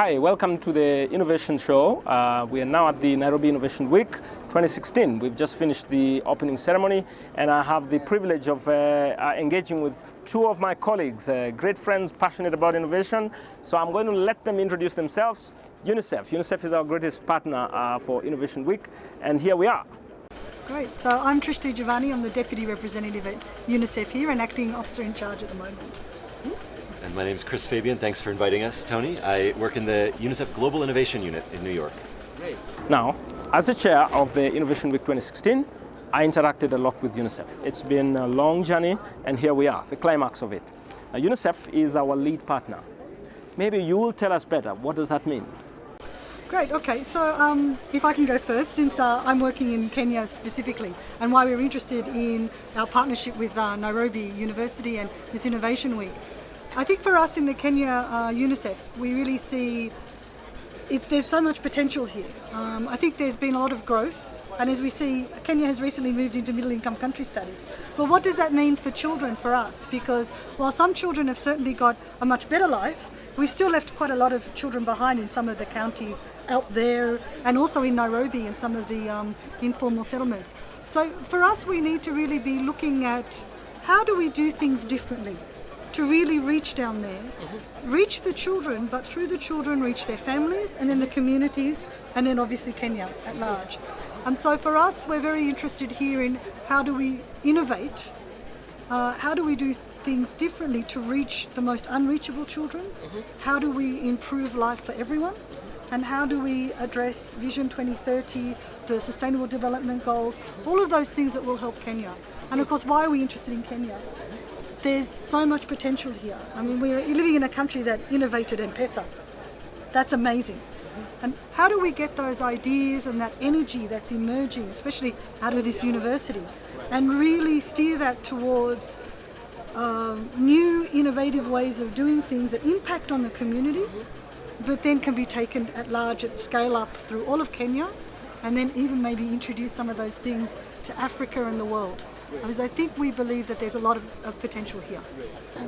Hi, welcome to the Innovation Show. We are now at the Nairobi Innovation Week 2016. We've just finished the opening ceremony, and I have the privilege of engaging with two of my colleagues, great friends passionate about innovation. So I'm going to let them introduce themselves. UNICEF. UNICEF is our greatest partner for Innovation Week, and here we are. Great. So I'm Giovanni. I'm the Deputy Representative at UNICEF here and Acting Officer in Charge at the moment. And my name is Fabian. Thanks for inviting us, Tony. I work in the UNICEF Global Innovation Unit in New York. Great. Now, as the chair of the Innovation Week 2016, I interacted a lot with UNICEF. It's been a long journey, and here we are, the climax of it. Now, UNICEF is our lead partner. Maybe you will tell us better. What does that mean? Great. Okay. So if I can go first, since I'm working in Kenya specifically, and why we're interested in our partnership with Nairobi University and this Innovation Week. I think for us in the Kenya UNICEF, we really see there's so much potential here. I think there's been a lot of growth, and as we see, Kenya has recently moved into middle income country status. But what does that mean for children, for us? Because while some children have certainly got a much better life, we've still left quite a lot of children behind in some of the counties out there, and also in Nairobi and some of the informal settlements. So for us, we need to really be looking at how do we do things differently to really reach down there, reach the children, but through the children reach their families and then the communities, and then obviously Kenya at large. And so for us, we're very interested here in how do we innovate, how do we do things differently to reach the most unreachable children, how do we improve life for everyone, and how do we address Vision 2030, the Sustainable Development Goals, all of those things that will help Kenya. And of course, why are we interested in Kenya? There's so much potential here. I mean, we're living in a country that innovated M-Pesa. That's amazing. And how do we get those ideas and that energy that's emerging, especially out of this university, and really steer that towards new innovative ways of doing things that impact on the community, but then can be taken at large, at scale up through all of Kenya, and then even maybe introduce some of those things to Africa and the world. Because I think we believe that there's a lot of potential here.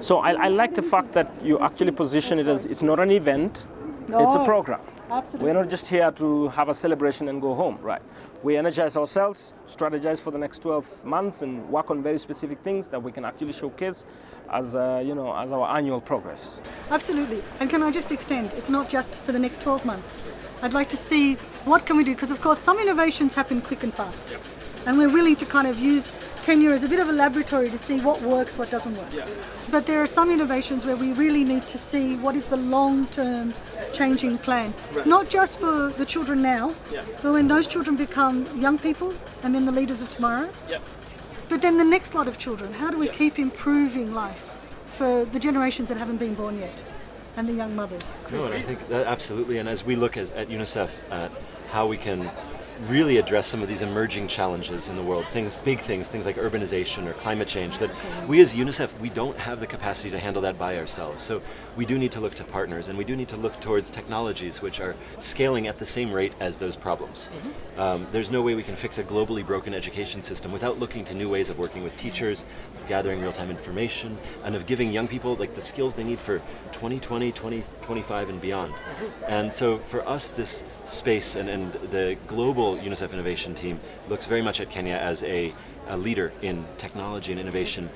So I like the fact that you actually position it as it's not an event, it's a program. Absolutely. We're not just here to have a celebration and go home, right? We energize ourselves, strategize for the next 12 months, and work on very specific things that we can actually showcase as as our annual progress. Absolutely. And can I just extend? It's not just for the next 12 months. I'd like to see what can we do, because of course some innovations happen quick and fast. Yep. And we're willing to kind of use Kenya as a bit of a laboratory to see what works, what doesn't work. Yeah. But there are some innovations where we really need to see what is the long-term changing plan. Right. Not just for the children now, but when those children become young people and then the leaders of tomorrow. Yeah. But then the next lot of children, how do we keep improving life for the generations that haven't been born yet and the young mothers? No, and I think that absolutely. And as we look at UNICEF at how we can really address some of these emerging challenges in the world, big things like urbanization or climate change, that we as UNICEF, we don't have the capacity to handle that by ourselves. So we do need to look to partners, and we do need to look towards technologies which are scaling at the same rate as those problems. There's no way we can fix a globally broken education system without looking to new ways of working with teachers, of gathering real-time information, and of giving young people like the skills they need for 2020, 2025 and beyond. And so for us, this space and the global UNICEF innovation team looks very much at Kenya as a leader in technology and innovation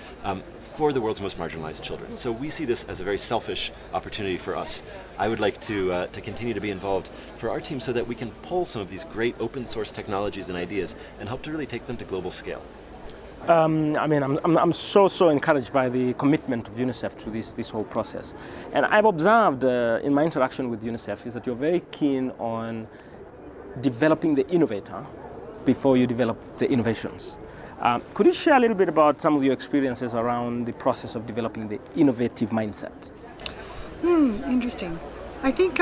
for the world's most marginalized children. So we see this as a very selfish opportunity for us. I would like to continue to be involved for our team so that we can pull some of these great open source technologies and ideas and help to really take them to global scale. I'm so encouraged by the commitment of UNICEF to this whole process. And I've observed in my interaction with UNICEF is that you're very keen on developing the innovator before you develop the innovations. Could you share a little bit about some of your experiences around the process of developing the innovative mindset? Interesting. I think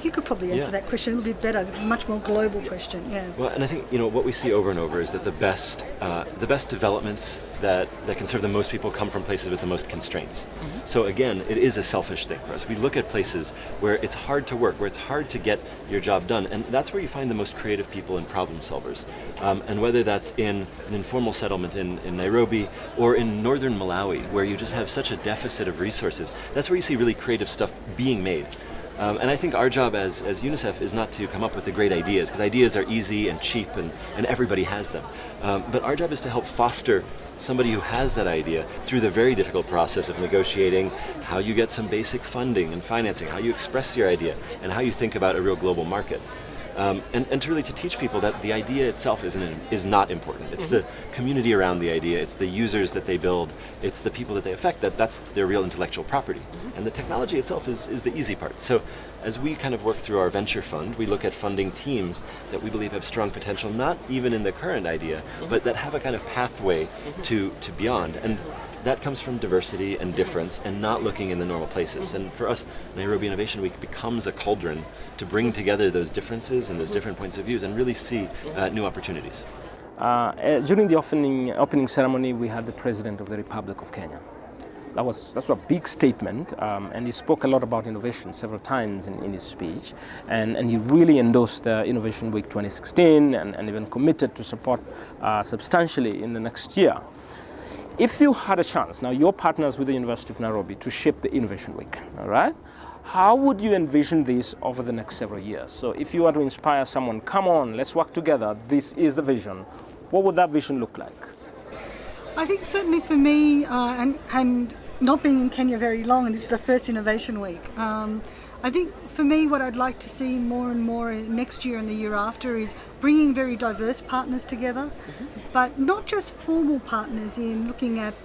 you could probably answer that question a little bit better. It's a much more global question. Yeah. Well, and I think what we see over and over is that the best developments that can serve the most people come from places with the most constraints. So again, it is a selfish thing for us. We look at places where it's hard to work, where it's hard to get your job done, and that's where you find the most creative people and problem solvers. And whether that's in an informal settlement in Nairobi or in northern Malawi, where you just have such a deficit of resources, that's where you see really creative stuff being made. And I think our job as UNICEF is not to come up with the great ideas, because ideas are easy and cheap and everybody has them. But our job is to help foster somebody who has that idea through the very difficult process of negotiating how you get some basic funding and financing, how you express your idea, and how you think about a real global market. And to really to teach people that the idea itself is not important. It's the community around the idea, it's the users that they build, it's the people that they affect, that's their real intellectual property. And the technology itself is the easy part. So as we kind of work through our venture fund, we look at funding teams that we believe have strong potential, not even in the current idea, but that have a kind of pathway to beyond. And that comes from diversity and difference and not looking in the normal places. And for us, Nairobi Innovation Week becomes a cauldron to bring together those differences and those different points of views and really see new opportunities. During the opening ceremony, we had the President of the Republic of Kenya. That's a big statement, and he spoke a lot about innovation several times in his speech, and he really endorsed Innovation Week 2016 and even committed to support substantially in the next year. If you had a chance, now you're partners with the University of Nairobi to shape the Innovation Week, all right? How would you envision this over the next several years? So if you were to inspire someone, come on, let's work together, this is the vision, what would that vision look like? I think certainly for me, and not being in Kenya very long, and this is the first Innovation Week, I think for me what I'd like to see more and more next year and the year after is bringing very diverse partners together, but not just formal partners in looking at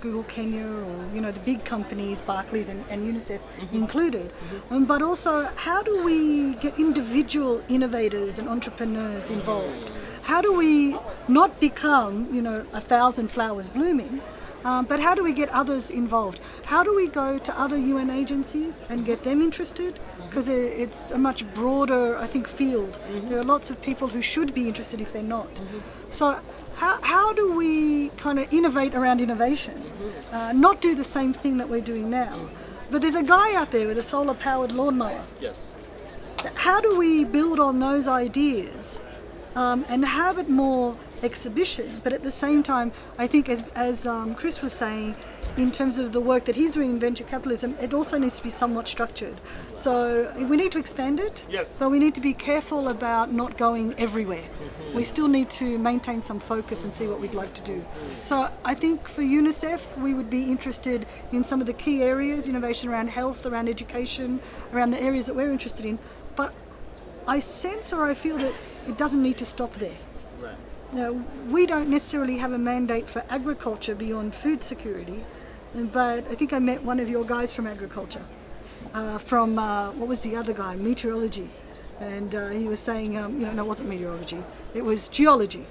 Google Kenya or the big companies, Barclays and UNICEF included, but also how do we get individual innovators and entrepreneurs involved? How do we not become 1,000 flowers blooming, but how do we get others involved? How do we go to other UN agencies and get them interested? Because it's a much broader, I think, field. There are lots of people who should be interested if they're not. So how do we kind of innovate around innovation? Not do the same thing that we're doing now. But there's a guy out there with a solar-powered lawnmower. Yes. How do we build on those ideas and have it more exhibition, but at the same time, I think as Chris was saying, in terms of the work that he's doing in venture capitalism, it also needs to be somewhat structured. So we need to expand it, yes, but we need to be careful about not going everywhere. We still need to maintain some focus and see what we'd like to do. So I think for UNICEF, we would be interested in some of the key areas, innovation around health, around education, around the areas that we're interested in, but I sense or I feel that it doesn't need to stop there. Now, we don't necessarily have a mandate for agriculture beyond food security, but I think I met one of your guys from agriculture, from, what was the other guy, meteorology, and he was saying, no, it wasn't meteorology, it was geology.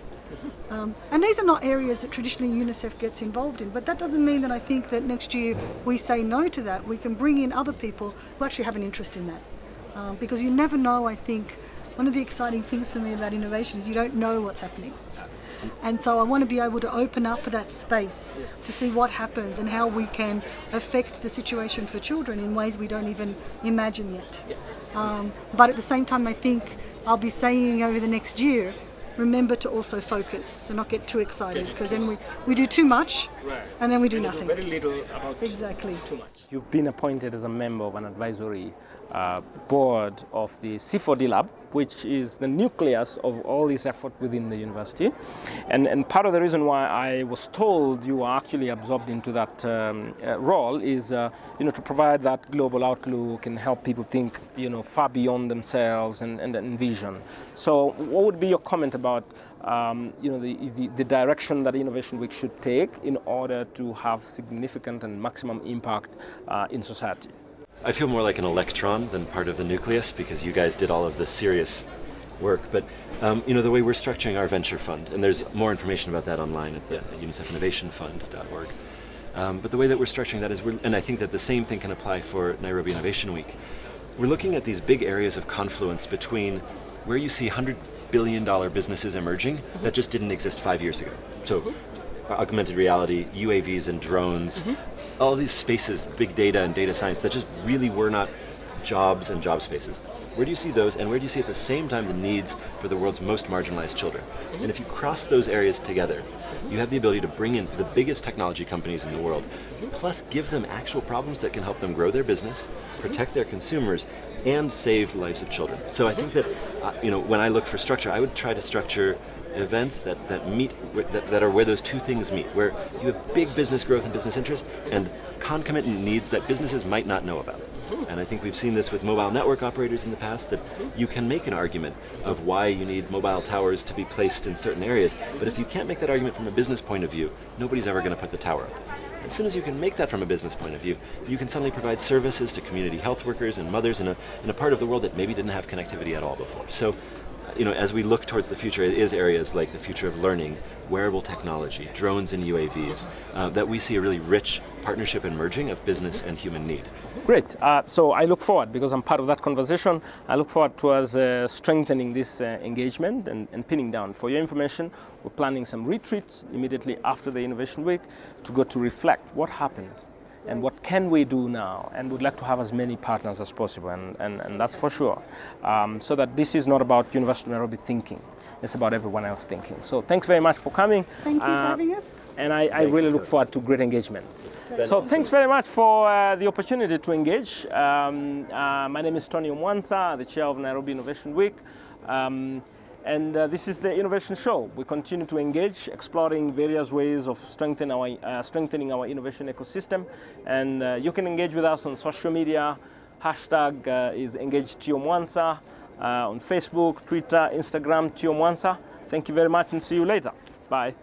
And these are not areas that traditionally UNICEF gets involved in, but that doesn't mean that I think that next year we say no to that. We can bring in other people who actually have an interest in that, because you never know, I think. One of the exciting things for me about innovation is you don't know what's happening. And so I want to be able to open up that space to see what happens and how we can affect the situation for children in ways we don't even imagine yet. But at the same time, I think I'll be saying over the next year, remember to also focus and not get too excited, because then we do too much and then we do nothing. Very little about exactly. Too much. You've been appointed as a member of an advisory board of the C4D Lab, which is the nucleus of all this effort within the university. And part of the reason why I was told you are actually absorbed into that role is to provide that global outlook and help people think far beyond themselves and vision. So what would be your comment about the direction that Innovation Week should take in order to have significant and maximum impact in society? I feel more like an electron than part of the nucleus, because you guys did all of the serious work. But the way we're structuring our venture fund, and there's more information about that online at unicefinnovationfund.org. But the way that we're structuring that is, and I think that the same thing can apply for Nairobi Innovation Week. We're looking at these big areas of confluence between where you see $100 billion businesses emerging that just didn't exist 5 years ago. So augmented reality, UAVs and drones, all these spaces, big data and data science that just really were not jobs and job spaces. Where do you see those, and where do you see at the same time the needs for the world's most marginalized children? And if you cross those areas together, you have the ability to bring in the biggest technology companies in the world, plus give them actual problems that can help them grow their business, protect their consumers, and save the lives of children. So I think that when I look for structure, I would try to structure events that meet, that are where those two things meet, where you have big business growth and business interest and concomitant needs that businesses might not know about. And I think we've seen this with mobile network operators in the past, that you can make an argument of why you need mobile towers to be placed in certain areas, but if you can't make that argument from a business point of view, nobody's ever going to put the tower up. As soon as you can make that from a business point of view, you can suddenly provide services to community health workers and mothers in a part of the world that maybe didn't have connectivity at all before. So, as we look towards the future, it is areas like the future of learning, wearable technology, drones and UAVs, that we see a really rich partnership and merging of business and human need. Great. So I look forward, because I'm part of that conversation, I look forward to us strengthening this engagement and pinning down. For your information, we're planning some retreats immediately after the Innovation Week to go to reflect what happened and what can we do now, and we'd like to have as many partners as possible, and that's for sure. So that this is not about University of Nairobi thinking, it's about everyone else thinking. So thanks very much for coming. Thank you for having us. And I really look forward to great engagement. So thanks very much for the opportunity to engage. My name is TONNY'S, the chair of Nairobi Innovation Week. And this is the Innovation Show. We continue to engage, exploring various ways of strengthening our innovation ecosystem. And you can engage with us on social media. Hashtag is EngageTONNY'S on Facebook, Twitter, Instagram, TONNY'S. Thank you very much and see you later. Bye.